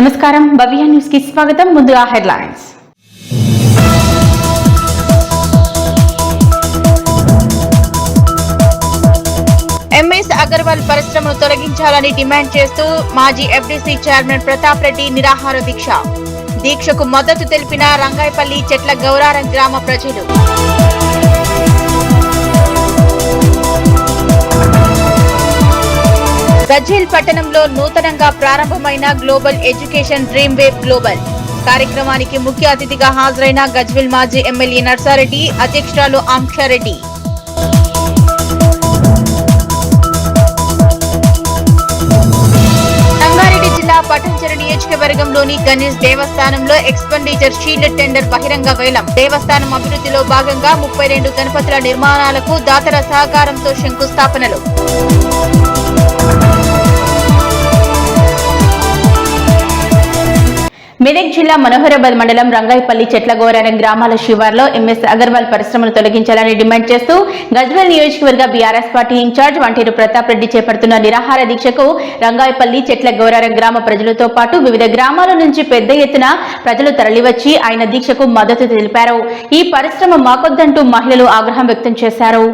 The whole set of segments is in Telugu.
నమస్కారం భవ్య న్యూస్ కి స్వాగతం. ముందుగా హెడ్లైన్స్. ఎంఎస్ అగర్వాల్ పరిశ్రమను తొలగించాలని డిమాండ్ చేస్తూ మాజీ ఎఫ్డీసీ చైర్మన్ ప్రతాప్ రెడ్డి నిరాహార దీక్షకు మద్దతు తెలిపిన రంగాయపల్లి చెట్ల గౌరారం గ్రామ ప్రజలు. గజ్వేల్ పట్టణంలో నూతనంగా ప్రారంభమైన global education dream wave global కార్యక్రమానికి ముఖ్య అతిథిగా హాజరైన గజ్వేల్ మాజీ ఎమ్మెల్యే నర్సారెడ్డి, అధ్యక్షురాలు ఆంక్షారెడ్డి. రంగారెడ్డి జిల్లా పటాన్చెరు నియోజకవర్గంలోని గణేష్ దేవస్థానంలో ఎక్స్పెండిచర్ షీల్డ్ టెండర్ బహిరంగ వేలం. దేవస్థానం అభివృద్ధిలో భాగంగా 32 గణపతుల నిర్మాణాలకు దాతల సహకారంతో శంకుస్థాపనలు. మెదక్ జిల్లా మనోహరాబాద్ మండలం రంగాయపల్లి చెట్ల గౌరారం గ్రామాల శివార్లో ఎంఎస్ అగర్వాల్ పరిశ్రమను తొలగించాలని డిమాండ్ చేస్తూ గజ్వేల్ నియోజకవర్గ బీఆర్ఎస్ పార్టీ ఇన్ఛార్జ్ వంటేరు ప్రతాప్ రెడ్డి చేపడుతున్న నిరాహార దీక్షకు రంగాయపల్లి చెట్ల గౌరారం గ్రామ ప్రజలతో పాటు వివిధ గ్రామాల నుంచి పెద్ద ఎత్తున ప్రజలు తరలివచ్చి ఆయన దీక్షకు మద్దతు తెలిపారు. ఈ పరిశ్రమ మాకొద్దంటూ మహిళలు ఆగ్రహం వ్యక్తం చేశారు.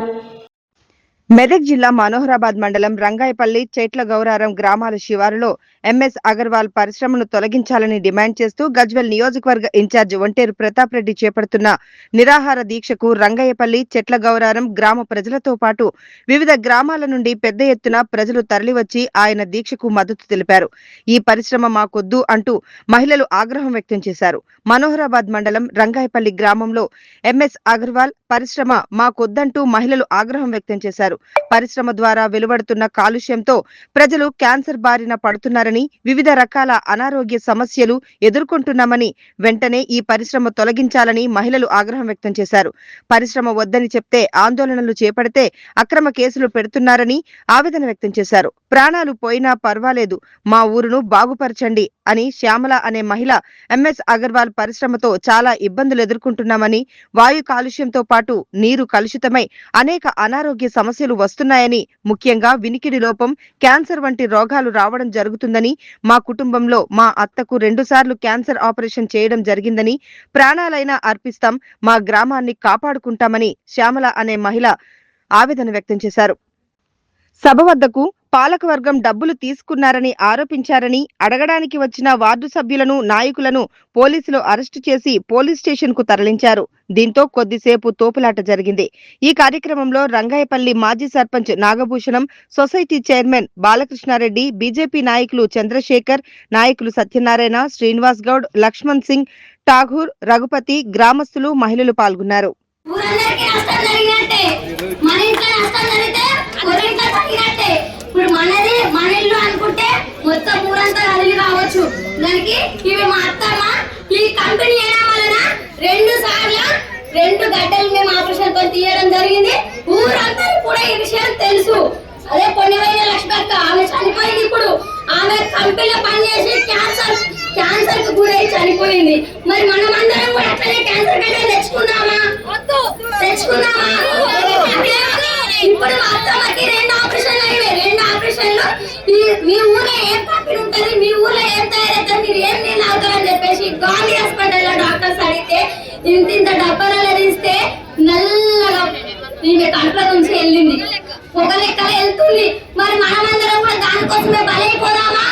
మెదక్ జిల్లా మనోహరాబాద్ మండలం రంగాయపల్లి చెట్ల గౌరారం గ్రామాల శివారులో ఎంఎస్ అగర్వాల్ పరిశ్రమను తొలగించాలని డిమాండ్ చేస్తూ గజ్వేల్ నియోజకవర్గ ఇన్ఛార్జ్ వంటేరు ప్రతాప్ రెడ్డి చేపడుతున్న నిరాహార దీక్షకు రంగాయపల్లి చెట్ల గౌరారం గ్రామ ప్రజలతో పాటు వివిధ గ్రామాల నుండి పెద్ద ఎత్తున ప్రజలు తరలివచ్చి ఆయన దీక్షకు మద్దతు తెలిపారు. ఈ పరిశ్రమ మాకొద్దు అంటూ మహిళలు ఆగ్రహం వ్యక్తం చేశారు. మనోహరాబాద్ మండలం రంగాయపల్లి గ్రామంలో ఎంఎస్ అగర్వాల్ పరిశ్రమ మాకొద్దంటూ మహిళలు ఆగ్రహం వ్యక్తం చేశారు. పరిశ్రమ ద్వారా వెలువడుతున్న కాలుష్యంతో ప్రజలు క్యాన్సర్ బారిన పడుతున్నారని, వివిధ రకాల అనారోగ్య సమస్యలు ఎదుర్కొంటున్నామని, వెంటనే ఈ పరిశ్రమ తొలగించాలని మహిళలు ఆగ్రహం వ్యక్తం చేశారు. పరిశ్రమ వద్దని చెప్తే ఆందోళనలు చేపడితే అక్రమ కేసులు పెడుతున్నారని ఆవేదన వ్యక్తం చేశారు. ప్రాణాలు పోయినా పర్వాలేదు, మా ఊరును బాగుపరచండి అని శ్యామల అనే మహిళ ఎంఎస్ అగర్వాల్ పరిశ్రమతో చాలా ఇబ్బందులు ఎదుర్కొంటున్నామని, వాయు కాలుష్యంతో పాటు నీరు కలుషితమై అనేక అనారోగ్య సమస్యలు వస్తున్నాయని, ముఖ్యంగా వినికిడి లోపం, క్యాన్సర్ వంటి రోగాలు రావడం జరుగుతుందని, మా కుటుంబంలో మా అత్తకు 2 సార్లు క్యాన్సర్ ఆపరేషన్ చేయడం జరిగిందని, ప్రాణాలైనా అర్పిస్తాం, మా గ్రామాన్ని కాపాడుకుంటామని శ్యామల అనే మహిళ ఆవేదన వ్యక్తం చేశారు. సభ వద్దకు పాలకవర్గం డబ్బులు తీసుకున్నారని ఆరోపించారని, అడగడానికి వచ్చిన వార్డు సభ్యులను, నాయకులను పోలీసులు అరెస్టు చేసి పోలీస్ స్టేషన్ కు తరలించారు. దీంతో కొద్దిసేపు తోపులాట జరిగింది. ఈ కార్యక్రమంలో రంగాయపల్లి మాజీ sarpanch Nagabhushanam, society chairman Balakrishnareddy, BJP నాయకులు చంద్రశేఖర్, నాయకులు సత్యనారాయణ, శ్రీనివాస్ గౌడ్, లక్ష్మణ్ సింగ్, ఠాగూర్, రఘుపతి, గ్రామస్తులు, మహిళలు పాల్గొన్నారు. ఇప్పుడు మనది మన ఇల్లు అనుకుంటే మొత్తం ఊరంతా కలిగి కావచ్చు. దానికి ఇవి మా అత్తమ్మ ఈ కంపెనీ అయినా వలన 2 సార్లు 2 గడ్డలు మేము ఆపరేషన్ తో తీయడం జరిగింది. ఊరంతా కూడా ఈ విషయం తెలుసు. అదే పొన్నివైన లక్ష్మక్క ఆమె చనిపోయింది. ఇప్పుడు ఆమె కంపెనీలో పనిచేసి క్యాన్సర్ కు గురై చనిపోయింది. మరి మనమందరం కూడా అట్లనే క్యాన్సర్ గడ్డ తెచ్చుకుందామా? ఇప్పుడు మా అత్తమ్మకి 2 ఆపరేషన్లు అయినాయి. 2 ఆపరేషన్లు మీ ఊర్లో ఏం కంపెనీ ఉంటుంది, మీ ఊర్లో ఏం తయారైతే మీరు ఏం నీళ్ళు అవుతారని చెప్పేసి గాంధీ హాస్పిటల్ లో డాక్టర్స్ అడిగితే ఇంత డబ్బాలలో తీస్తే నల్లగా ఈమె కంట్లో నుంచి వెళ్ళింది, పొగ లెక్కలు వెళ్తుంది. మరి మనమందరం కూడా దానికోసమే బలైపోదామా?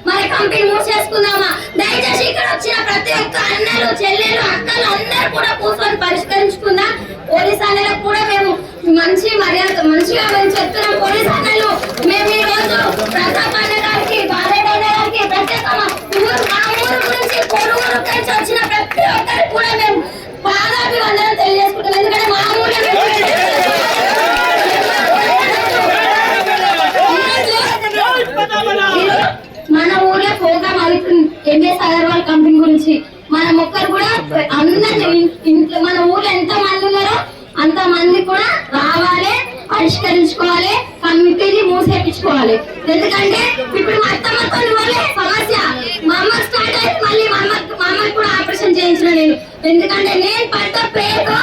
మరి కంపెనీ మూసేసుకుందామా? దయచేసి ఇక్కడ వచ్చిన ప్రతి ఒక్క అన్నలు, చెల్లెలు, అక్కలు అందరూ కూడా కూర్చొని పరిష్కరించుకుందాం. పోలీస్ అన్నలకు కూడా మేము మంచి మర్యాద మంచిగా మేము చెప్తున్నాం. పోలీస్ అన్నలు మేము ఈ రోజు ప్రతాప్ అన్న గారికి, బాలయ్య అన్న గారికి, ప్రత్యేకంగా మా ఊరు నుంచి పొరుగురు నుంచి వచ్చిన ప్రతి ఒక్కరికి కూడా మేము పాదాభివందనం తెలియజేసుకుంటాం. ఎందుకంటే మా ఊళ్ళో మన ఊర్లో ప్రోగ్రామ్ అవుతుంది ఎంఎస్ అగర్వాల్ కంపెనీ గురించి. మనం ఒక్కరు కూడా అందరి ఇంట్లో మన ఊర్లో ఎంత మంది ఉన్నారో అంత మంది కూడా రావాలి, పరిష్కరించుకోవాలి, కమిటీని మూసేపించుకోవాలి. ఎందుకంటే ఇప్పుడు మా అత్తమ్మతో సమస్య మా అమ్మ స్టార్ట్ అయితే మళ్ళీ మా అమ్మకి కూడా ఆపరేషన్ చేయించిన నేను. ఎందుకంటే నేను పడ్డ పేరు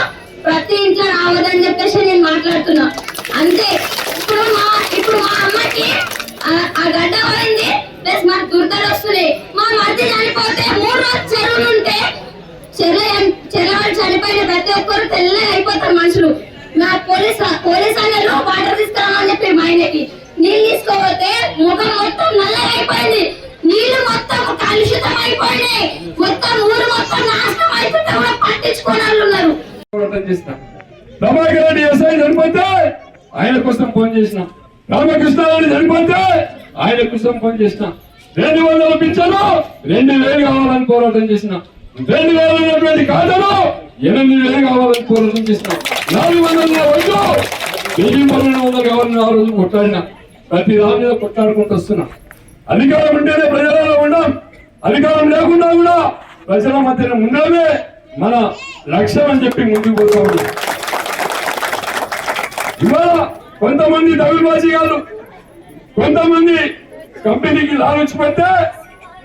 ప్రతి ఇంట్లో రావద్దని చెప్పేసి నేను మాట్లాడుతున్నా అంతే. ఇప్పుడు మా అమ్మకి ఆ గడ్డ పోయింది, ప్లస్ మా దుర్దలు వస్తున్నాయి. మా మధ్య చనిపోతే 3 రోజులు చెరువులు ఉంటే చెరువు చనిపోయిన ప్రతి ఒక్కరు తెల్లగా అయిపోతారు మనుషులు. నా పోలీస్ అన్నలు వాటర్ తీసుకురామని చెప్పి మా ఆయనకి నీళ్ళు తీసుకోపోతే ముఖం మొత్తం నల్లగా అయిపోయింది. నీళ్లు మొత్తం కలుషితం అయిపోయినాయి. మొత్తం ఊరు మొత్తం నాశనం అయిపోతే కూడా పట్టించుకోని వాళ్ళు ఉన్నారు. ప్రభాకర్ రెడ్డి ఎస్ఐ చనిపోతే ఆయన కోసం ఫోన్ చేసిన, రామకృష్ణారెడ్డి చనిపోతే ఆయన కోసం ఫోన్ చేసిన, 200 పింఛను 2000 కావాలని పోరాటం చేసిన, 2000 ఉన్నటువంటి ఖాతాలు 8000 కావాలని పోరాటం చేసిన, 400 వద్దు 1200 కావాలని ఆ రోజు కొట్లాడిన. ప్రతి దాని మీద కొట్లాడుకుంటూ వస్తున్నా. అధికారం ఉంటేనే ప్రజలలో ఉండం, అధికారం లేకుండా కూడా ప్రజల మధ్యన ఉండడమే మన లక్ష్యం అని చెప్పి ముందుకు పోతా ఉన్నాం. ఇవాళ కొంతమంది దగులుబాజీగాళ్ళు, కొంతమంది కంపెనీకి లాలూచి పెడితే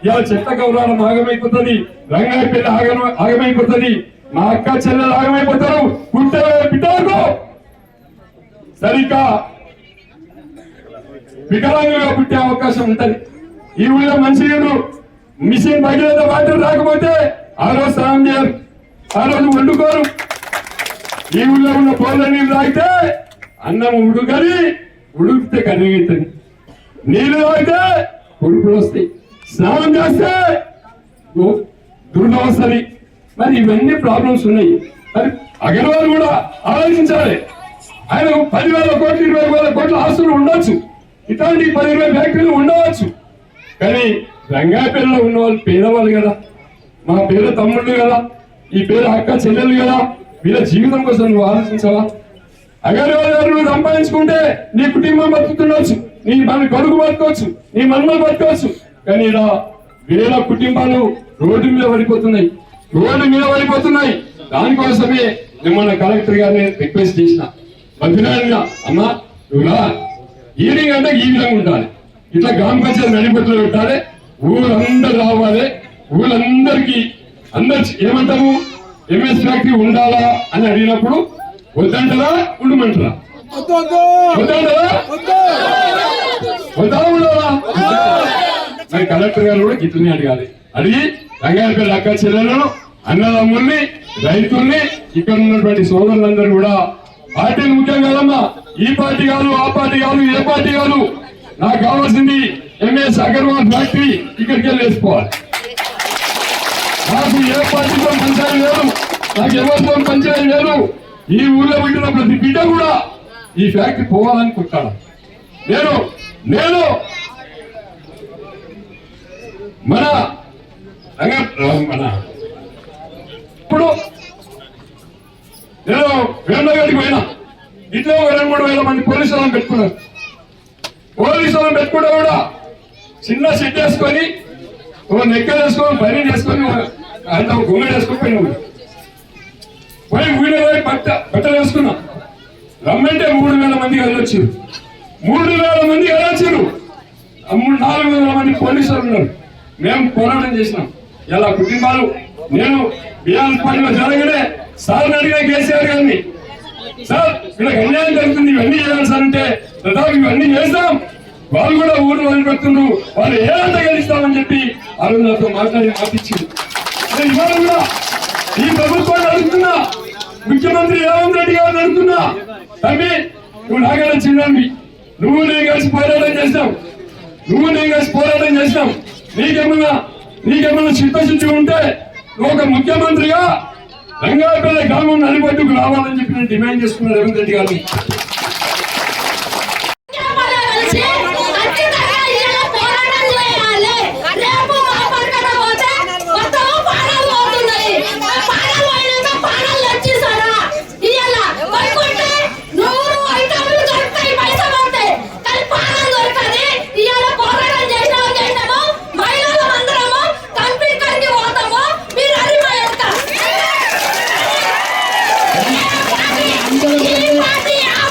ఇలా చెత్త గౌరవం ఆగమైపోతుంది, రంగాయి పెళ్లి ఆగమైపోతుంది, మా అక్క చెల్లెలు ఆగమైపోతారు. పుట్టే బిడ్డలకు సరిగ్గా వికలాంగులుగా పుట్టే అవకాశం ఉంటది. ఈ ఊళ్ళో మంచినీళ్ళు మిషన్ భగీరథ వాటర్ రాకపోతే ఆ రోజు స్నానం చేయరు, ఆ రోజు వండుకోరు. ఈ ఊళ్ళో ఉన్న బోర్ల నీళ్ళు తాగితే అన్నం ఉడికితే కర్రీ అవుతుంది, నీళ్లు తాగితే పులుపులు వస్తాయి, స్నానం చేస్తే దురద వస్తుంది. మరి ఇవన్నీ ప్రాబ్లమ్స్ ఉన్నాయి. మరి అగర్వాల్ కూడా ఆలోచించాలి. ఆయన 10,000 కోట్లు 20,000 కోట్ల ఆస్తులు ఉండొచ్చు, ఇట్లాంటి 10-20 ఫ్యాక్టరీలు ఉండవచ్చు. కానీ రంగాపల్లిలో ఉన్న వాళ్ళు పేదవాళ్ళు కదా, మా పేద తమ్ముళ్ళు కదా, ఈ పేద అక్క చెల్లెలు కదా, వీళ్ళ జీవితం కోసం నువ్వు ఆలోచించవా? అగర్వాల్ గారు నువ్వు సంపాదించుకుంటే నీ కుటుంబం బతుకుతుండొచ్చు, నీ మన కొడుకు బతుకోవచ్చు, నీ మన్మలు బతుకోవచ్చు. కానీ ఇలా వేల కుటుంబాలు రోడ్డు మీద పడిపోతున్నాయి. దానికోసమే మిమ్మల్ని కలెక్టర్ గారిని రిక్వెస్ట్ చేసిన, బతిరాడిగా అమ్మా నువ్వురా, ఈవినింగ్ అంటే ఈ విధంగా ఉండాలి, ఇట్లా గ్రామ పంచాయతీ నడిపట్లో పెట్టాలి, ఊరందరూ రావాలి, ఊళ్ళందరికీ ఏమంటాము ఎంఎస్ ఫ్యాక్టరీ ఉండాలా అని అడిగినప్పుడు వద్దంటారా ఉండమంటారా? వద్దా ఉండాలా? మరి కలెక్టర్ గారు కూడా గిట్లనే అడిగి రంగాయపల్లి అక్క చెల్లెలను, అన్నదమ్ముల్ని, రైతుల్ని, ఇక్కడ ఉన్నటువంటి సోదరులందరూ కూడా పార్టీలు ముఖ్యం కాదమ్మా, ఈ పార్టీ కాదు, ఆ పార్టీ కాదు, ఏ పార్టీ కాదు, నాకు కావాల్సింది ఎంఎస్ అగర్వాల్ ఫ్యాక్టరీ ఇక్కడికి వెళ్ళి వేసుకోవాలి. నాకు ఏ పార్టీతో పంచాయతీ లేదు, నాకు ఎవరితో పంచాయతీ లేదు. ఈ ఊళ్ళో పుట్టిన ప్రతి బిడ్డ కూడా ఈ ఫ్యాక్టరీ పోవాలనుకుంటాను. నేను ఇప్పుడు నేను వేమగడికి పోయినా, ఇట్లా 2-3 వేల మంది పోలీసులను పెట్టుకున్నారు. పోలీసులను పెట్టుకుంటే కూడా చిన్న షెడ్ వేసుకొని నెక్కలు వేసుకొని పని వేసుకొని అంత గుంగడి వేసుకొని పోయి ఊళ్ళో పోయి బట్టలు వేసుకున్నా. రమ్మంటే 3,000 మంది వెళ్ళొచ్చారు. 3,000 మంది వెళ్ళొచ్చారు. 4,000 మంది పోలీసులు ఉన్నారు. మేము పోరాటం చేసినాం. ఇలా కుటుంబాలు నేను బీఆర్ఎస్ పార్టీలో జరగనే సార్ అడిగిన కేసీఆర్ గారిని, సార్ వీళ్ళకి అన్యాయం జరుగుతుంది, ఇవన్నీ చేయాలి సార్ అంటే, దాదాపు ఇవన్నీ చేస్తాం, వాళ్ళు కూడా ఊరు వదిలిపెడుతున్నారు, వాళ్ళు ఏదంతా గెలుస్తామని చెప్పి ఆ రోజు నాతో మాటిచ్చింది. ఇవాళ కూడా ఈ ప్రభుత్వాన్ని అడుగుతున్నా, ముఖ్యమంత్రి రేవంత్ రెడ్డి గారిని అడుగుతున్నా, తమ్మి నువ్వు నాకన్నా చిన్నవి, నువ్వు నేను కలిసి పోరాటం చేస్తాం, నీకేమన్నా చిత్తశుద్ధి ఉంటే నువ్వు ఒక ముఖ్యమంత్రిగా రంగాపల్లి గ్రామం నడిపట్టుకు రావాలని చెప్పి నేను డిమాండ్ చేస్తున్నా రేవంత్ రెడ్డి గారిని. ఈ పార్టీ ఆ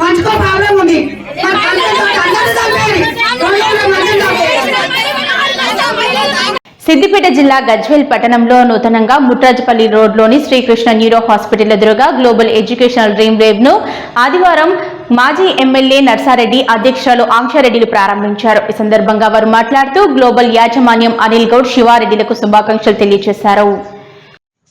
పంచుకో ప్రాబ్లం ఉంది. మరి అందరూ చంపేయండి. 200 మందిని చంపేయండి. సిద్దిపేట జిల్లా గజ్వేల్ పట్టణంలో నూతనంగా ముట్రాజపల్లి రోడ్లోని శ్రీకృష్ణ న్యూరో హాస్పిటల్ ఎదురుగా గ్లోబల్ ఎడ్యుకేషనల్ డ్రీమ్ వేవ్ ను ఆదివారం మాజీ ఎమ్మెల్యే నర్సారెడ్డి అధ్యక్షురాలు ఆంక్షారెడ్డిలు ప్రారంభించారు. ఈ సందర్భంగా వారు మాట్లాడుతూ గ్లోబల్ యాజమాన్యం అనిల్ గౌడ్ శివారెడ్డిలకు శుభాకాంక్షలు తెలియజేశారు.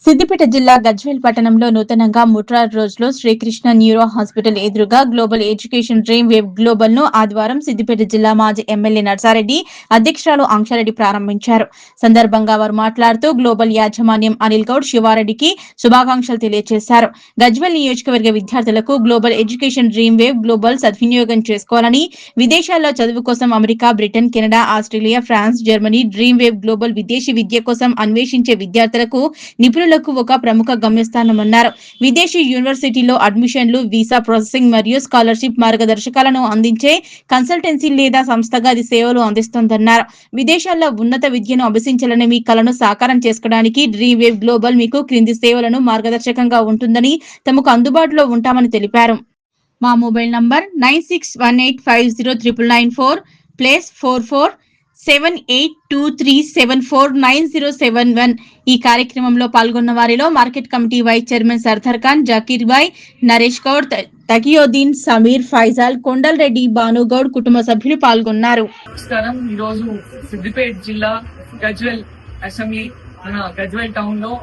సిద్దిపేట జిల్లా గజ్వేల్ పట్టణంలో నూతనంగా ముట్రాజ్ రోడ్లో శ్రీకృష్ణ న్యూరో హాస్పిటల్ ఎదురుగా global education dream wave global ను ఆదివారం సిద్దిపేట జిల్లా మాజీ ఎమ్మెల్యే నర్సారెడ్డి అధ్యక్షురాలు ఆంక్షారెడ్డి ప్రారంభించారు. సందర్భంగా వారు మాట్లాడుతూ గ్లోబల్ యాజమాన్యం అనిల్ గౌడ్ శివారెడ్డికి శుభాకాంక్షలు తెలియజేశారు. గజ్వేల్ నియోజకవర్గ విద్యార్థులకు global education dream wave global సద్వినియోగం చేసుకోవాలని, విదేశాల్లో చదువు కోసం America, Britain, Canada, Australia, France, Germany dream wave global విదేశీ విద్య కోసం అన్వేషించే విద్యార్థులకు నిపుణులకు ఒక ప్రముఖ గమ్యస్థానమన్నారు. విదేశీ యూనివర్సిటీలో అడ్మిషన్లు, వీసా ప్రాసెసింగ్ మరియు స్కాలర్షిప్ మార్గదర్శకాలను అందించే కన్సల్టెన్సీ లేదా సంస్థగా అది సేవలు అందిస్తోందన్నారు. విదేశాల్లో ఉన్నత విద్యను అభ్యసించాలని మీ కలను సాకారం చేసుకోవడానికి డ్రీమ్ వేవ్ గ్లోబల్ మీకు క్రింది సేవలను మార్గదర్శకంగా ఉంటుందని, తమకు అందుబాటులో ఉంటామని తెలిపారు. మా మొబైల్ నంబర్ 9618509994 +44 7823749071. ఈ కార్యక్రమంలో పాల్గొన్న వారిలో market committee vice chairman Sardar Khan, Zakir Bhai, Naresh Goud, Takiyoddin, Sameer, Faizal, Kondal Reddy, Bhanu Goud కుటుంబ సభ్యులు పాల్గొన్నారు. నమస్కారం. ఈరోజు సిద్దిపేట జిల్లా గజ్వేల్ అసెంబ్లీ మన గజ్వేల్ టౌన్ లో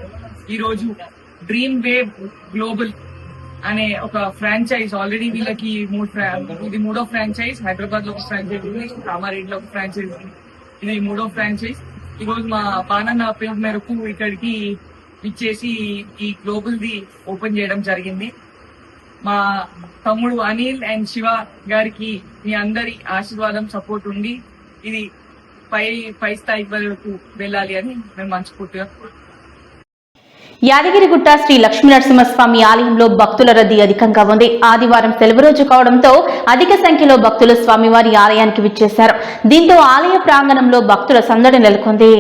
ఈరోజు డ్రీమ్ వేవ్ గ్లోబల్ అనే ఒక ఫ్రాంచైజ్ ఆల్రెడీ వీళ్ళకి ఇది మూడో ఫ్రాంచైజ్. హైదరాబాద్ లో ఒక ఫ్రాంచైజ్ ఉంది, కామారెడ్డిలో ఒక ఫ్రాంచైజ్ ఉంది, ఇది మూడో ఫ్రాంచైజ్. ఈ రోజు మా పానన్న పేరు మేరకు ఇక్కడికి ఇచ్చేసి ఈ గ్లోబల్ ది ఓపెన్ చేయడం జరిగింది. మా తమ్ముడు అనిల్ అండ్ శివ గారికి మీ అందరి ఆశీర్వాదం, సపోర్ట్ ఉండి ఇది పై స్థాయి వరకు వెళ్ళాలి అని మేము మనస్ఫూర్తిగా. యాదగిరిగుట్ట శ్రీ లక్ష్మీనరసింహస్వామి ఆలయంలో భక్తుల రద్దీ అధికంగా ఉంది. ఆదివారం సెలవు రోజు కావడంతో అధిక సంఖ్యలో భక్తులు స్వామివారి ఆలయానికి విచ్చేశారు. దీంతో ఆలయ ప్రాంగణంలో భక్తుల సందడి నెలకొంది.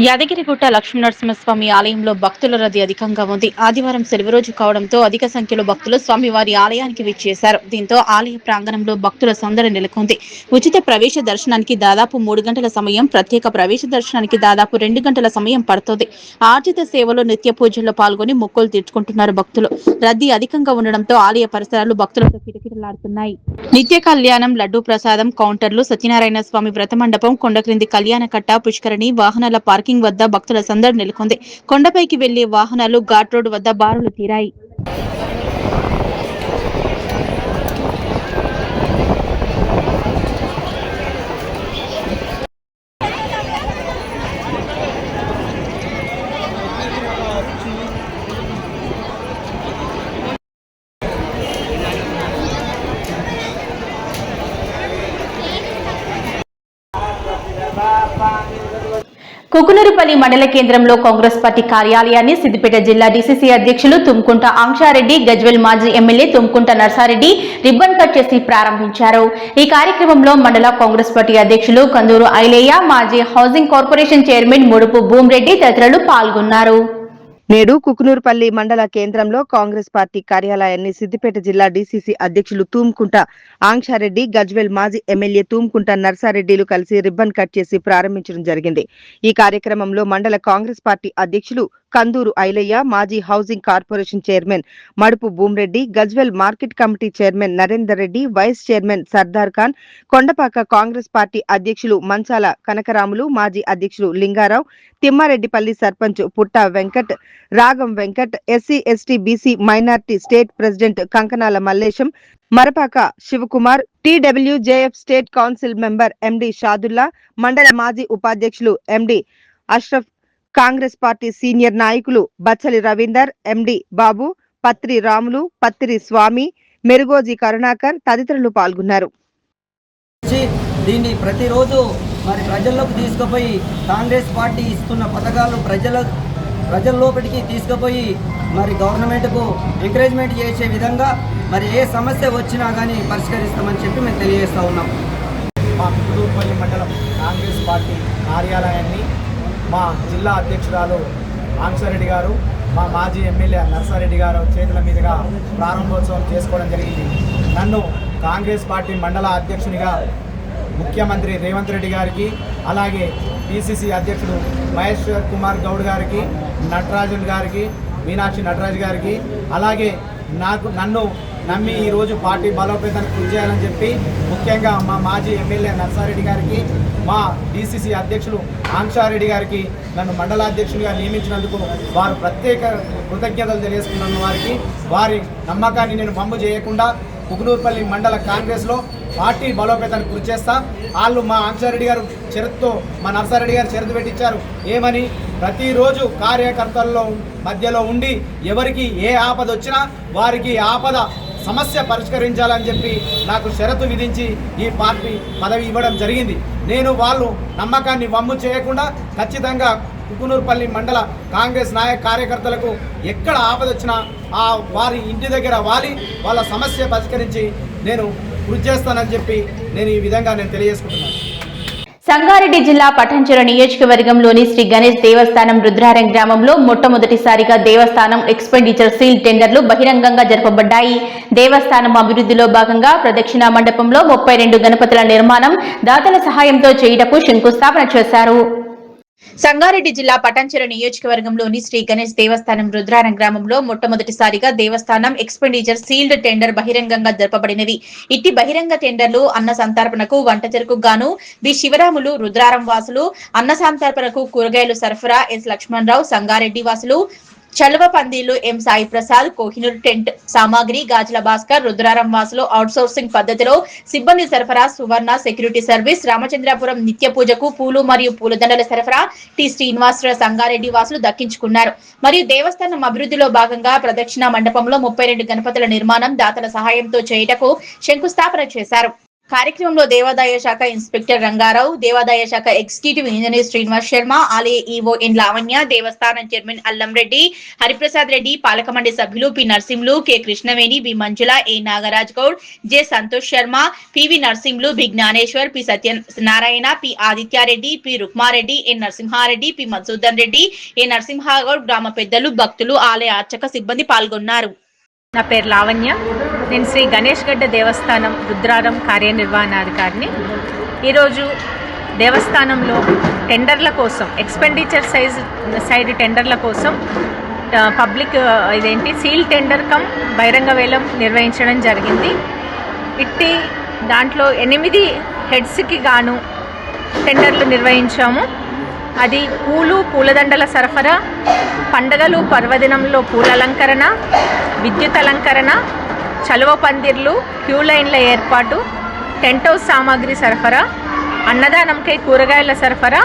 యాదగిరిగుట్ట లక్ష్మీనరసింహస్వామి ఆలయంలో భక్తుల రద్దీ అధికంగా ఉంది. ఆదివారం సెలవు రోజు కావడంతో అధిక సంఖ్యలో భక్తులు స్వామివారి ఆలయానికి విచ్చేశారు. దీంతో ఆలయ ప్రాంగణంలో భక్తుల సందడి నెలకొంది. ఉచిత ప్రవేశ దర్శనానికి దాదాపు 3 గంటల సమయం, ప్రత్యేక ప్రవేశ దర్శనానికి దాదాపు 2 గంటల సమయం పడుతోంది. ఆర్జిత సేవలో నిత్య పూజల్లో పాల్గొని మొక్కులు తీర్చుకుంటున్నారు భక్తులు. రద్దీ అధికంగా ఉండడంతో ఆలయ పరిసరాలు భక్తులతో కిటకిటలాడుతున్నాయి. నిత్య కళ్యాణం, లడ్డూ ప్రసాదం కౌంటర్లు, సత్యనారాయణ స్వామి వ్రత మండపం, కొండక్రింది కళ్యాణ కట్ట, పుష్కరిణి, వాహనాల పార్కింగ్ వద్ద భక్తుల సందడి నెలకొంది. కొండపైకి వెళ్లే వాహనాలు ఘాట్ రోడ్ వద్ద బారులు తీరాయి. కుకునూరుపల్లి మండల కేంద్రంలో కాంగ్రెస్ పార్టీ కార్యాలయాన్ని సిద్దిపేట జిల్లా డీసీసీ అధ్యక్షులు తుమ్కుంట ఆంక్షారెడ్డి, గజ్వేల్ మాజీ MLA Tumkunta Narsa Reddy ribbon cut చేసి ప్రారంభించారు. ఈ కార్యక్రమంలో మండల కాంగ్రెస్ పార్టీ అధ్యక్షులు కందూరు ఐలయ్య, మాజీ హౌసింగ్ కార్పొరేషన్ చైర్మన్ ముడుపు భూమిరెడ్డి తదితరులు పాల్గొన్నారు. నేడు కుకునూరుపల్లి మండల కేంద్రంలో కాంగ్రెస్ పార్టీ కార్యాలయాన్ని సిద్దిపేట జిల్లా డీసీసీ అధ్యక్షులు తూమ్కుంట ఆంక్షారెడ్డి, గజ్వేల్ మాజీ ఎమ్మెల్యే తూమ్కుంట నర్సారెడ్డిలు కలిసి రిబ్బన్ కట్ చేసి ప్రారంభించడం జరిగింది. ఈ కార్యక్రమంలో మండల కాంగ్రెస్ పార్టీ అధ్యక్షులు కందూరు ఐలయ్య, మాజీ housing corporation chairman Madupu Bhumireddy, Gajwel market committee chairman Narender Reddy, vice chairman Sardar Khan, Kondapaka Congress party అధ్యక్షులు మంచాల కనకరాములు, మాజీ అధ్యక్షులు Linga Rao, Thimmareddypalli sarpanch Putta Venkat, Ragam Venkat, SC ST BC minority state president Kankanala Mallesham, Marapaka Shivakumar, TWJF state council member MD Shadulla, mandal మాజీ ఉపాధ్యక్షులు MD Ashraf, Congress party senior నాయకులు బచ్చలి రవీందర్, ఎండి బాబు, పత్రి రాములు, పత్రి స్వామి, మెరుగోజీ కరుణాకర్ తదితరులు పాల్గొన్నారు. దీన్ని ప్రతిరోజు మరి ప్రజల్లోకి తీసుకుపోయి కాంగ్రెస్ పార్టీ ఇస్తున్న పథకాలు ప్రజల్లోపటికి తీసుకుపోయి మరి గవర్నమెంట్కు ఎంకరేజ్మెంట్ చేసే విధంగా మరి ఏ సమస్య వచ్చినా కానీ పరిష్కరిస్తామని చెప్పి మేము తెలియజేస్తూ ఉన్నాం. మా కుకునూరుపల్లి మండలం కాంగ్రెస్ పార్టీ కార్యాలయాన్ని మా జిల్లా అధ్యక్షురాలు ఆంక్షారెడ్డి గారు, మా మాజీ ఎమ్మెల్యే నర్సారెడ్డి గారు చేతుల మీదుగా ప్రారంభోత్సవం చేసుకోవడం జరిగింది. నన్ను కాంగ్రెస్ పార్టీ మండల అధ్యక్షునిగా ముఖ్యమంత్రి రేవంత్ రెడ్డి గారికి, అలాగే పిసిసి అధ్యక్షుడు మహేశ్వర్ కుమార్ గౌడ్ గారికి, నటరాజన్ గారికి, మీనాక్షి నటరాజ్ గారికి, అలాగే నన్ను నమ్మి ఈరోజు పార్టీ బలోపేతానికి కృషి చేయాలని చెప్పి ముఖ్యంగా మా మాజీ ఎమ్మెల్యే నర్సారెడ్డి గారికి, మా డిసిసి అధ్యక్షులు ఆంక్షారెడ్డి గారికి నన్ను మండలాధ్యక్షునిగా నియమించినందుకు వారు ప్రత్యేక కృతజ్ఞతలు తెలియజేసుకున్న వారి నమ్మకాన్ని నేను వమ్ము చేయకుండా కుకునూర్పల్లి మండల కాంగ్రెస్లో పార్టీ బలోపేతానికి కృషి చేస్తా. వాళ్ళు మా ఆంక్షారెడ్డి గారు షరతుతో మా నర్సారెడ్డి గారు షరతు పెట్టించారు. ఏమని? ప్రతిరోజు కార్యకర్తల్లో మధ్యలో ఉండి ఎవరికి ఏ ఆపద వచ్చినా వారికి ఆపద సమస్య పరిష్కరించాలని చెప్పి నాకు షరతు విధించి ఈ పార్టీ పదవి ఇవ్వడం జరిగింది. నేను వాళ్ళు నమ్మకాన్ని వమ్ము చేయకుండా ఖచ్చితంగా కుకునూర్పల్లి మండల కాంగ్రెస్ కార్యకర్తలకు ఎక్కడ ఆపద వచ్చినా వారి ఇంటి దగ్గర వాళ్ళ సమస్య పరిష్కరించి నేను కృషి చేస్తానని చెప్పి నేను ఈ విధంగా తెలియజేసుకుంటున్నాను. సంగారెడ్డి జిల్లా పటాన్చెరు నియోజకవర్గంలోని శ్రీ గణేష్ దేవస్థానం రుద్రారం గ్రామంలో మొట్టమొదటిసారిగా దేవస్థానం ఎక్స్పెండిచర్ సీల్ టెండర్లు బహిరంగంగా జరపబడ్డాయి. దేవస్థానం అభివృద్ధిలో భాగంగా ప్రదక్షిణ మండపంలో 32 గణపతుల నిర్మాణం దాతల సహాయంతో చేయుటకు శంకుస్థాపన చేశారు. సంగారెడ్డి జిల్లా పటాన్చెరు నియోజకవర్గంలోని శ్రీ గణేష్ దేవస్థానం రుద్రారం గ్రామంలో మొట్టమొదటిసారిగా దేవస్థానం ఎక్స్పెండిచర్ సీల్డ్ టెండర్ బహిరంగంగా జరపబడినది. ఇట్టి బహిరంగ టెండర్లు అన్న సంతర్పణకు, వంట చెరుకు గాను బి శివరాములు రుద్రారం వాసులు, అన్న సంతర్పణకు కూరగాయలు సరఫరా ఎస్ లక్ష్మణరావు సంగారెడ్డి వాసులు, చలువ పందిళ్లు ఎం సాయి ప్రసాద్, కోహినూర్ టెంట్ సామాగ్రి గాజుల భాస్కర్ రుద్రారం వాసులు అవుట్సోర్సింగ్ పద్ధతిలో సిబ్బంది సరఫరా సువర్ణ సెక్యూరిటీ సర్వీస్, రామచంద్రాపురం నిత్య పూజకు పూలు మరియు పూలదండల సరఫరా టి శ్రీనివాసరావు సంగారెడ్డి వాసులు దక్కించుకున్నారు. మరియు దేవస్థానం అభివృద్ధిలో భాగంగా ప్రదక్షిణ మండపంలో 32 గణపతుల నిర్మాణం దాతల సహాయంతో చేయుటకు శంకుస్థాపన చేశారు. కార్యక్రమంలో దేవాదాయ శాఖ ఇన్స్పెక్టర్ రంగారావు, దేవాదాయ శాఖ ఎగ్జిక్యూటివ్ ఇంజనీర్ శ్రీనివాస్ శర్మ, ఆలయ ఈవో ఎన్ లావణ్య, దేవస్థానం చైర్మన్ అల్లం రెడ్డి, హరిప్రసాద్ రెడ్డి, పాలక మండలి సభ్యులు P Narasimhulu, K Krishnaveni, B Manjula, A Nagaraj Goud, J Santosh Sharma, PV Narasimhulu, B Gnaneshwar, P Satyanarayana, P Aditya Reddy, P Rukma Reddy, N Narasimha Reddy, P Madhusudan Reddy, A Narasimha Goud, గ్రామ పెద్దలు, భక్తులు, ఆలయ అర్చక సిబ్బంది పాల్గొన్నారు. నా పేరు లావణ్య. నేను శ్రీ గణేష్ గడ్డ దేవస్థానం రుద్రారం కార్యనిర్వహణాధికారిని. ఈరోజు దేవస్థానంలో టెండర్ల కోసం ఎక్స్పెండిచర్ సైడ్ టెండర్ల కోసం పబ్లిక్ సీల్ టెండర్ కమ్ బహిరంగ వేలం నిర్వహించడం జరిగింది. ఇట్టి దాంట్లో 8 హెడ్స్కి గాను టెండర్లు నిర్వహించాము. అది పూలు, పూలదండల సరఫరా, పండగలు పర్వదినంలో పూల అలంకరణ, విద్యుత్ అలంకరణ, చలువ పందిర్లు, క్యూ లైన్ల ఏర్పాటు, టెంట్ హౌస్ సామాగ్రి సరఫరా, అన్నదానంకై కూరగాయల సరఫరా,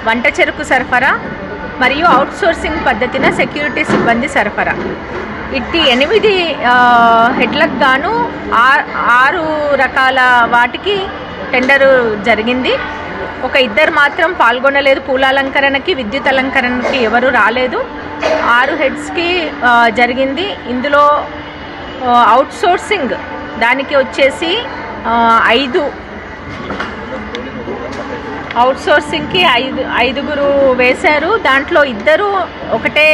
వంట చెరుకు సరఫరా మరియు అవుట్సోర్సింగ్ పద్ధతిన సెక్యూరిటీ సిబ్బంది సరఫరా. ఇట్టి 8 హెడ్లకు గాను 6 రకాల వాటికి టెండరు జరిగింది. ఒక 2 మాత్రం పాల్గొనలేదు. పూల అలంకరణకి, విద్యుత్ అలంకరణకి ఎవరు రాలేదు. 6 హెడ్స్కి జరిగింది. ఇందులో అవుట్సోర్సింగ్ దానికి వచ్చేసి 5 అవుట్సోర్సింగ్కి 5 వేశారు. దాంట్లో 2 ఒకటే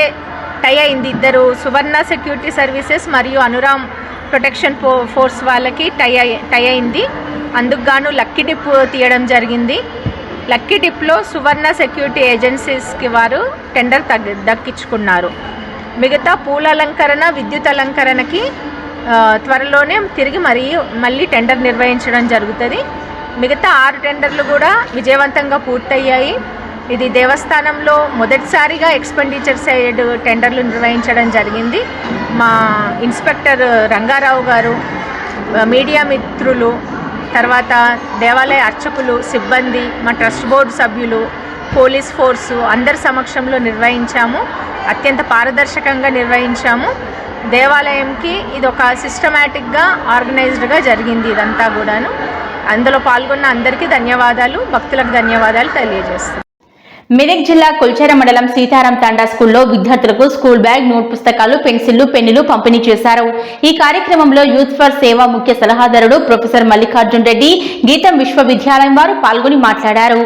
టై అయింది. 2 సువర్ణ సెక్యూరిటీ సర్వీసెస్ మరియు అనురామ్ ప్రొటెక్షన్ ఫోర్స్ వాళ్ళకి టై అయింది. అందుకు గాను లక్కీ డిప్ తీయడం జరిగింది. లక్కీ డిప్లో సువర్ణ సెక్యూరిటీ ఏజెన్సీస్కి వారు టెండర్ దక్కించుకున్నారు. మిగతా పూల అలంకరణ, విద్యుత్ అలంకరణకి త్వరలోనే తిరిగి మళ్ళీ టెండర్ నిర్వహించడం జరుగుతుంది. మిగతా 6 టెండర్లు కూడా విజయవంతంగా పూర్తయ్యాయి. ఇది దేవస్థానంలో మొదటిసారిగా ఎక్స్పెండిచర్ సైడ్ టెండర్లు నిర్వహించడం జరిగింది. మా ఇన్స్పెక్టర్ రంగారావు గారు, మీడియా మిత్రులు, తర్వాత దేవాలయ అర్చకులు, సిబ్బంది, మా ట్రస్ట్ బోర్డు సభ్యులు, పోలీస్ ఫోర్సు అందరి సమక్షంలో నిర్వహించాము. అత్యంత పారదర్శకంగా నిర్వహించాము. దేవాలయంకి ఇది ఒక సిస్టమేటిక్గా ఆర్గనైజ్డ్గా జరిగింది ఇదంతా కూడాను. అందులో పాల్గొన్న అందరికీ ధన్యవాదాలు, భక్తులకు ధన్యవాదాలు తెలియజేస్తాను. మెదక్ జిల్లా కొల్చెర మండలం సీతారాం తాండా స్కూల్లో విద్యార్థులకు స్కూల్ బ్యాగ్, నోట్ పుస్తకాలు, పెన్సిళ్లు, పెన్నులు పంపిణీ చేశారు. ఈ కార్యక్రమంలో యూత్ ఫర్ సేవ ముఖ్య సలహాదారుడు ప్రొఫెసర్ మల్లికార్జున్ రెడ్డి, గీతం విశ్వవిద్యాలయం వారు పాల్గొని మాట్లాడారు.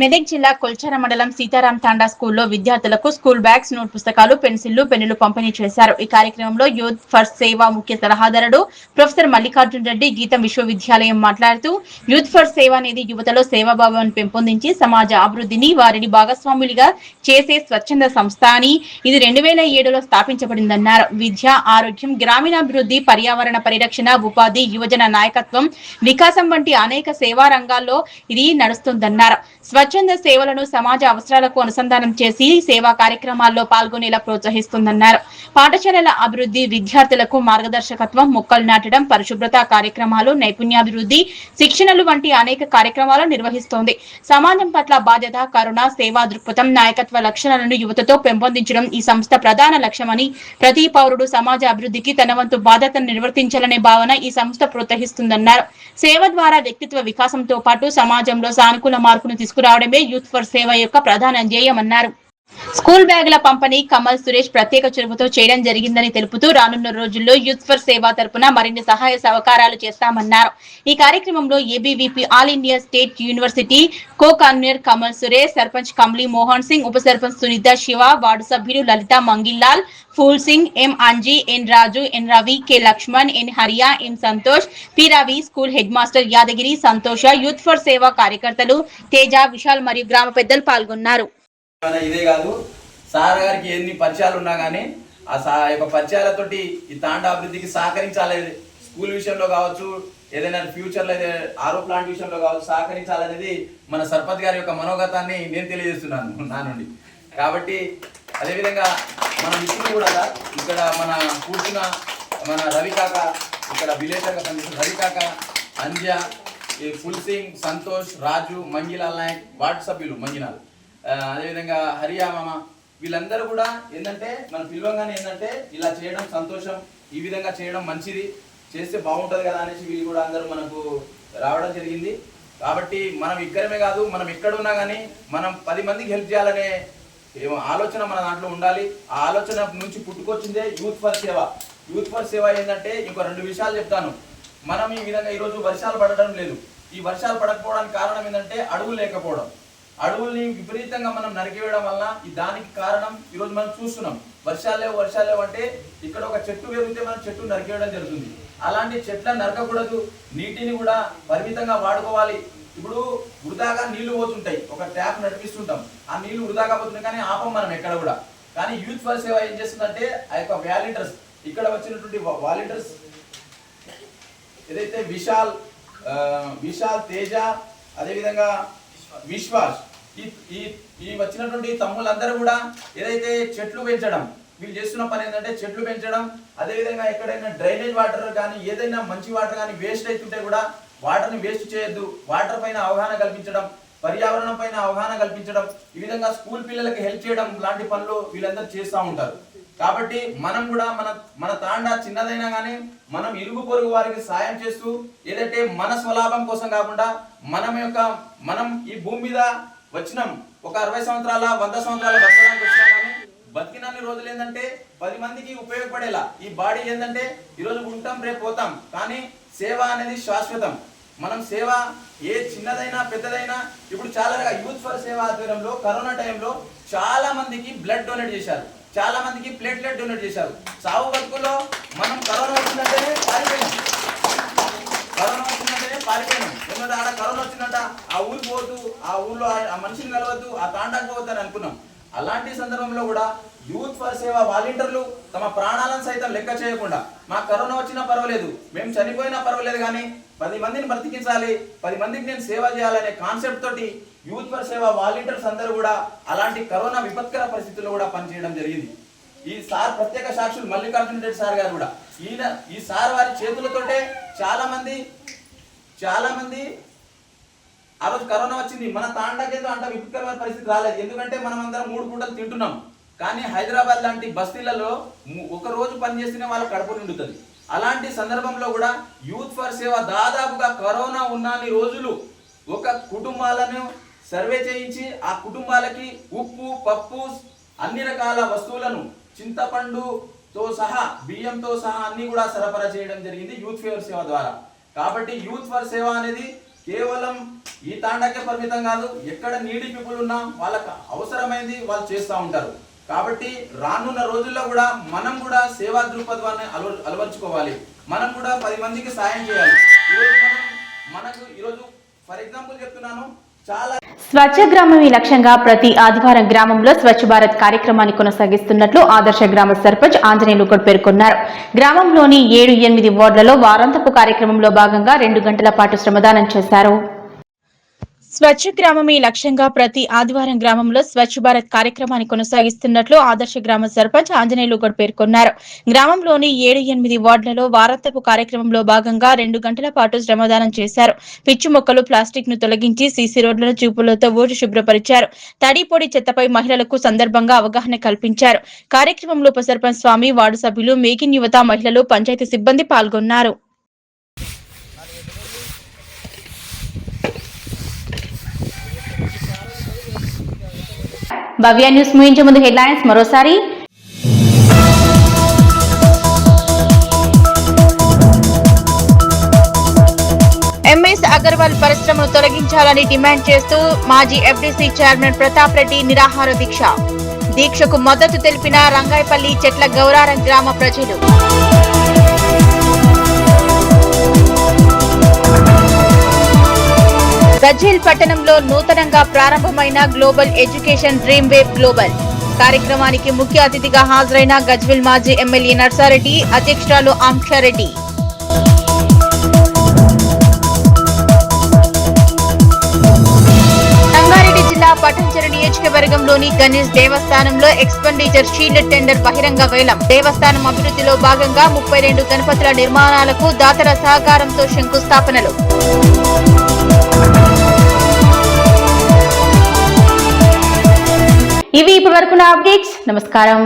మెదక్ జిల్లా కొల్చార మండలం సీతారాం తాండా స్కూల్లో విద్యార్థులకు స్కూల్ బ్యాగ్స్, నోట్ పుస్తకాలు, పెన్సిళ్లు, పెన్నులు పంపిణీ చేశారు. ఈ కార్యక్రమంలో యూత్ ఫర్ సేవా ముఖ్య సలహాదారుడు ప్రొఫెసర్ మల్లికార్జున్ రెడ్డి గీతం విశ్వవిద్యాలయం మాట్లాడుతూ యూత్ ఫర్ సేవ అనేది యువతలో సేవాభావాన్ని పెంపొందించి సమాజ అభివృద్ధిని వారిని భాగస్వాములుగా చేసే స్వచ్ఛంద సంస్థ అని ఇది 2007లో స్థాపించబడిందన్నారు. విద్య, ఆరోగ్యం, గ్రామీణాభివృద్ధి, పర్యావరణ పరిరక్షణ, ఉపాధి, యువజన నాయకత్వం, వికాసం వంటి అనేక సేవా రంగాల్లో ఇది నడుస్తుందన్నారు. స్వచ్ఛంద సేవలను సమాజ అవసరాలకు అనుసంధానం చేసి సేవా కార్యక్రమాల్లో పాల్గొనేలా ప్రోత్సహిస్తుందన్నారు. పాఠశాలల అభివృద్ధి, విద్యార్థులకు మార్గదర్శకత్వం, మొక్కలు నాటడం, పరిశుభ్రత కార్యక్రమాలు, నైపుణ్యాభివృద్ధి, శిక్షణలు వంటి అనేక కార్యక్రమాలు నిర్వహిస్తోంది. సమాజం పట్ల బాధ్యత, కరుణ, సేవా దృక్పథం, నాయకత్వ లక్షణాలను యువతతో పెంపొందించడం ఈ సంస్థ ప్రధాన లక్ష్యమని, ప్రతి పౌరుడు సమాజ అభివృద్ధికి తన వంతు బాధ్యతను నిర్వర్తించాలనే భావన ఈ సంస్థ ప్రోత్సహిస్తుందన్నారు. సేవ ద్వారా వ్యక్తిత్వ వికాసంతో పాటు సమాజంలో సానుకూల మార్పును తీసుకురావడమే యూత్ ఫర్ సేవ యొక్క ప్రధాన ధ్యేయమన్నారు. స్కూల్ బ్యాగుల పంపిణీ కమల్ సురేష్ ప్రత్యేక చొరవతో చేయడం జరిగిందని తెలుపుతూ రానున్న రోజుల్లో యూత్ ఫర్ సేవ తరపున మరిన్ని సహాయ సహకారాలు చేస్తామన్నారు. ఈ కార్యక్రమంలో ABVP all India state university co convener Kamal Suresh, sarpanch Kamli Mohan Singh, ఉప సర్పంచ్ సునీత శివ, వార్డు సభ్యులు Lalitha Mangilal, Phool Singh, M Anji, N Raju, N Ravi, K Lakshman, N Hariya, M Santosh, P Ravi, school head master Yadagiri, Santosha, youth for సేవ కార్యకర్తలు తేజ, విశాల్ మరియు గ్రామ పెద్దలు పాల్గొన్నారు. ఇదే కాదు, సార్ గారికి ఎన్ని పరిచయాలు ఉన్నా కానీ ఆ యొక్క పరిచయాలతోటి ఈ తాండా అభివృద్ధికి సహకరించాలి. స్కూల్ విషయంలో కావచ్చు, ఏదైనా ఫ్యూచర్లో అయితే ఆరో ప్లాంట్ విషయంలో కావచ్చు సహకరించాలనేది మన సర్పంచ్ గారి యొక్క మనోగతాన్ని నేను తెలియజేస్తున్నాను నా నుండి. కాబట్టి అదేవిధంగా మన మిత్రులు కూడా ఇక్కడ మన కూర్చున్న మన రవికాక, ఇక్కడ విలేకరుగా పనిచేసిన రవికాక, అంజా, ఫుల్ సింగ్, సంతోష్, రాజు, మంగిలాల్ నాయక్, వార్డు సభ్యులు మంగిలాల్, అదేవిధంగా హరియా మామ, వీళ్ళందరూ కూడా ఏంటంటే మన పిలవంగానే ఏంటంటే ఇలా చేయడం సంతోషం, ఈ విధంగా చేయడం మంచిది, చేస్తే బాగుంటుంది కదా అనేసి వీళ్ళు కూడా అందరూ మనకు రావడం జరిగింది. కాబట్టి మనం ఇక్కడమే కాదు, మనం ఎక్కడున్నా కానీ మనం 10 మందికి హెల్ప్ చేయాలనే ఆలోచన మన దాంట్లో ఉండాలి. ఆ ఆలోచన నుంచి పుట్టుకొచ్చిందే యూత్ ఫర్ సేవ. యూత్ ఫర్ సేవ ఏంటంటే ఇంకో 2 విషయాలు చెప్తాను. మనం ఈ విధంగా ఈరోజు వర్షాలు పడడం లేదు. ఈ వర్షాలు పడకపోవడానికి కారణం ఏంటంటే అడవులు లేకపోవడం. అడవుల్ని విపరీతంగా మనం నరికివేయడం వల్ల దానికి కారణం ఈరోజు మనం చూస్తున్నాం. వర్షాలు లేవు అంటే ఇక్కడ ఒక చెట్టు పెరిగితే మనం చెట్టు నరికేయడం జరుగుతుంది. అలాంటి చెట్లను నరకకూడదు, నీటిని కూడా పరిమితంగా వాడుకోవాలి. ఇప్పుడు వృధాగా నీళ్లు పోతుంటాయి, ఒక ట్యాప్ నడిపిస్తుంటాం, ఆ నీళ్లు వృధాగా పోతున్నాయి కానీ ఆపం మనం ఎక్కడ కూడా. కానీ యూత్ ఫర్ సేవ ఏం చేస్తుందంటే ఆ యొక్క వాలంటీర్స్, ఇక్కడ వచ్చినటువంటి వాలంటీర్స్ ఏదైతే విశాల్, తేజ, అదేవిధంగా విశ్వాస్, ఈ వచ్చినటువంటి తమ్ముళ్ళందరూ కూడా ఏదైతే చెట్లు పెంచడం, వీళ్ళు చేస్తున్న పని ఏంటంటే చెట్లు పెంచడం, అదేవిధంగా ఎక్కడైనా డ్రైనేజ్ వాటర్ కానీ ఏదైనా మంచి వాటర్ కానీ వేస్ట్ అవుతుంటే కూడా వాటర్ని వేస్ట్ చేయొద్దు, వాటర్ పైన అవగాహన కల్పించడం, పర్యావరణం పైన అవగాహన కల్పించడం, ఈ విధంగా స్కూల్ పిల్లలకి హెల్ప్ చేయడం లాంటి పనులు వీళ్ళందరూ చేస్తూ ఉంటారు. కాబట్టి మనం కూడా మన తాండా చిన్నదైనా కానీ మనం ఇరుగు పొరుగు వారికి సాయం చేస్తూ ఏదైతే మన స్వలాభం కోసం కాకుండా మనం ఈ భూమి మీద వచ్చినాం, ఒక 60 సంవత్సరాల 100 సంవత్సరాల బతకడానికి వచ్చినాం. కానీ బతికినన్ని రోజులు ఏంటంటే 10 మందికి ఉపయోగపడేలా ఈ బాడీ ఏంటంటే ఈరోజు ఉంటాం, రేపు పోతాం. కానీ సేవ అనేది శాశ్వతం. మనం సేవ ఏ చిన్నదైనా పెద్దదైనా, ఇప్పుడు చాలా యూత్ ఫర్ సేవ ఆధ్వర్యంలో కరోనా టైంలో చాలా మందికి బ్లడ్ డొనేట్ చేశారు, చాలా మందికి ప్లేట్లెట్ డొనేట్ చేశారు. సావు బతుకుల్లో మనం కరోనా వచ్చిందంటేనే పారిపోయినాం. ఎందుకంటే ఆడ కరోనా వచ్చిందంట ఆ ఊరికి పోవద్దు, ఆ ఊర్లో ఆ మనిషిని కలవద్దు, ఆ తాండాకు పోవద్దు అని అనుకున్నాం. అలాంటి సందర్భంలో కూడా యూత్ ఫర్ సేవ వాలంటీర్లు తమ ప్రాణాలను సైతం లెక్క చేయకుండా మాకు కరోనా వచ్చినా పర్వాలేదు, మేము చనిపోయినా పర్వాలేదు, కానీ 10 మందిని బ్రతికించాలి, 10 మందికి నేను సేవ చేయాలనే కాన్సెప్ట్ తోటి యూత్ ఫర్ సేవ వాలంటీర్స్ అందరూ కూడా అలాంటి కరోనా విపత్కర పరిస్థితుల్లో కూడా పనిచేయడం జరిగింది. ఈ సార్ ప్రత్యేక సాక్షులు మల్లికార్జున రెడ్డి సార్ గారు కూడా ఈ సార్ వారి చేతులతోటే చాలా మంది ఆ రోజు కరోనా వచ్చింది. మన తాండాకేదో అంత విపత్కరమైన పరిస్థితి రాలేదు, ఎందుకంటే మనం అందరం 3 పూటలు తింటున్నాం. కానీ హైదరాబాద్ లాంటి బస్తీలలో ఒక రోజు పనిచేస్తేనే వాళ్ళ కడుపు నిండుతుంది. అలాంటి సందర్భంలో కూడా యూత్ ఫర్ సేవ దాదాపుగా కరోనా ఉన్నన్ని రోజులు ఒక కుటుంబాలను సర్వే చేయించి ఆ కుటుంబాలకి ఉప్పు, పప్పు, అన్ని రకాల వస్తువులను చింతపండుతో సహా బియ్యంతో సహా అన్ని కూడా సరఫరా చేయడం జరిగింది యూత్ ఫర్ సేవ ద్వారా. కాబట్టి యూత్ ఫర్ సేవ అనేది కేవలం ఈ తాండాకే పరిమితం కాదు, ఎక్కడ నీడీ పీపుల్ ఉన్నా వాళ్ళకి అవసరమైంది వాళ్ళు చేస్తూ ఉంటారు. కాబట్టి రానున్న రోజుల్లో కూడా మనం కూడా సేవా దృక్పథాన్ని అలవర్చుకోవాలి. మనం కూడా 10 మందికి సాయం చేయాలి. ఈరోజు ఫర్ ఎగ్జాంపుల్ చెప్తున్నాను, స్వచ్ఛ గ్రామం ఈ లక్ష్యంగా ప్రతి ఆదివారం గ్రామంలో స్వచ్ఛ భారత్ కార్యక్రమాన్ని కొనసాగిస్తున్నట్లు ఆదర్శ గ్రామ సర్పంచ్ ఆంజనేయులు పేర్కొన్నారు. గ్రామంలోని 7-8 వార్డులలో వారాంతపు కార్యక్రమంలో భాగంగా 2 గంటల పాటు శ్రమదానం చేశారు. స్వచ్ఛ గ్రామం ఈ లక్ష్యంగా ప్రతి ఆదివారం గ్రామంలో స్వచ్ఛ భారత్ కార్యక్రమాన్ని కొనసాగిస్తున్నట్లు ఆదర్శ గ్రామ సర్పంచ్ ఆంజనేయులు పేర్కొన్నారు. గ్రామంలోని 7-8 వార్డులలో వారాంతపు కార్యక్రమంలో భాగంగా 2 గంటల పాటు శ్రమదానం చేశారు. పిచ్చి మొక్కలు, ప్లాస్టిక్ ను తొలగించి సీసీ రోడ్లను చూపులతో ఊడ్చి శుభ్రపరిచారు. తడి పొడి చెత్తపై మహిళలకు సందర్భంగా అవగాహన కల్పించారు. కార్యక్రమంలో ఉప సర్పంచ్ స్వామి, వార్డు సభ్యులు, మేకిన్ యువత, మహిళలు, పంచాయతీ సిబ్బంది పాల్గొన్నారు. భవ్య న్యూస్ ముగించే ముందు హెడ్లైన్స్ మరోసారి. ఎంఎస్ అగర్వాల్ పరిశ్రమను తొలగించాలని డిమాండ్ చేస్తూ మాజీ ఎఫ్డీసీ చైర్మన్ ప్రతాప్ రెడ్డి నిరాహార దీక్ష. దీక్షకు మద్దతు తెలిపిన రంగాయపల్లి చెట్ల గౌరారం గ్రామ ప్రజలు. గజ్వేల్ పట్టణంలో నూతనంగా ప్రారంభమైన global education dream wave global కార్యక్రమానికి ముఖ్య అతిథిగా హాజరైన గజ్వేల్ మాజీ ఎమ్మెల్యే నర్సారెడ్డి, అధ్యక్షురాలు ఆంక్షారెడ్డి. రంగారెడ్డి జిల్లా పటాన్చెరు నియోజకవర్గంలోని గణేష్ దేవస్థానంలో ఎక్స్పెండిచర్ షీల్డ్ టెండర్ బహిరంగ వేలం. దేవస్థానం అభివృద్ధిలో భాగంగా 32 గణపతుల నిర్మాణాలకు దాతల సహకారంతో శంకుస్థాపనలు. ఇవి ఇప్పటివరకు నా అప్డేట్స్. నమస్కారం.